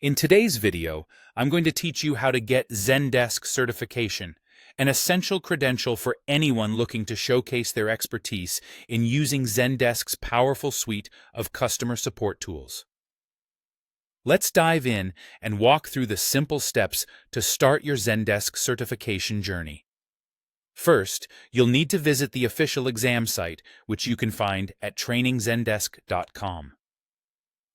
In today's video, I'm going to teach you how to get Zendesk certification, an essential credential for anyone looking to showcase their expertise in using Zendesk's powerful suite of customer support tools. Let's dive in and walk through the simple steps to start your Zendesk certification journey. First, you'll need to visit the official exam site, which you can find at trainingzendesk.com.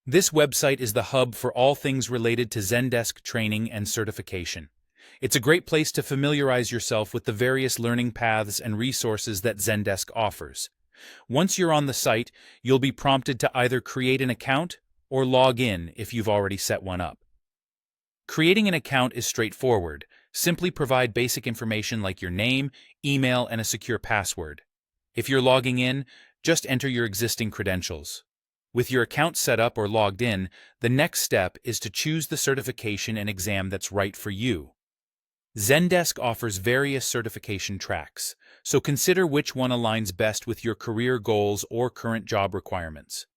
This website is the hub for all things related to Zendesk training and certification. It's a great place to familiarize yourself with the various learning paths and resources that Zendesk offers. Once you're on the site, you'll be prompted to either create an account or log in if you've already set one up. Creating an account is straightforward. Simply provide basic information like your name, email, and a secure password. If you're logging in, just enter your existing credentials. With your account set up or logged in, the next step is to choose the certification and exam that's right for you. Zendesk offers various certification tracks, so consider which one aligns best with your career goals or current job requirements.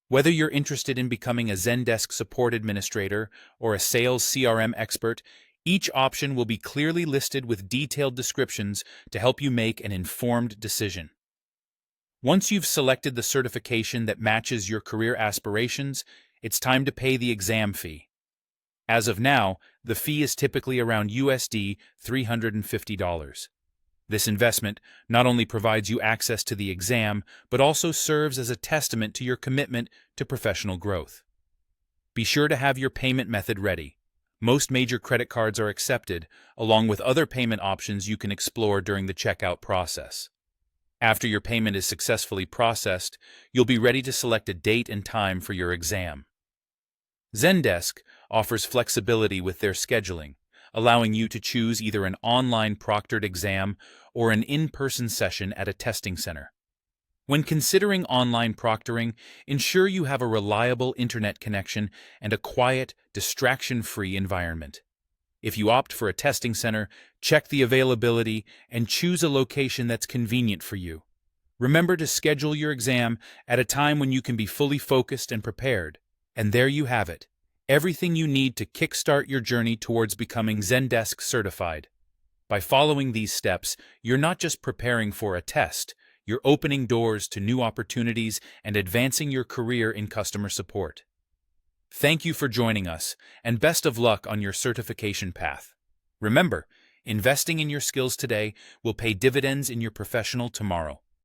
Whether you're interested in becoming a Zendesk support administrator or a sales CRM expert, each option will be clearly listed with detailed descriptions to help you make an informed decision. Once you've selected the certification that matches your career aspirations, it's time to pay the exam fee. As of now, the fee is typically around USD $350. This investment not only provides you access to the exam, but also serves as a testament to your commitment to professional growth. Be sure to have your payment method ready. Most major credit cards are accepted, along with other payment options you can explore during the checkout process. After your payment is successfully processed, you'll be ready to select a date and time for your exam. Zendesk offers flexibility with their scheduling, allowing you to choose either an online proctored exam or an in-person session at a testing center. When considering online proctoring, ensure you have a reliable internet connection and a quiet, distraction-free environment. If you opt for a testing center, check the availability and choose a location that's convenient for you. Remember to schedule your exam at a time when you can be fully focused and prepared. And there you have it, everything you need to kickstart your journey towards becoming Zendesk certified. By following these steps, you're not just preparing for a test, you're opening doors to new opportunities and advancing your career in customer support. Thank you for joining us, and best of luck on your certification path. Remember, investing in your skills today will pay dividends in your professional tomorrow.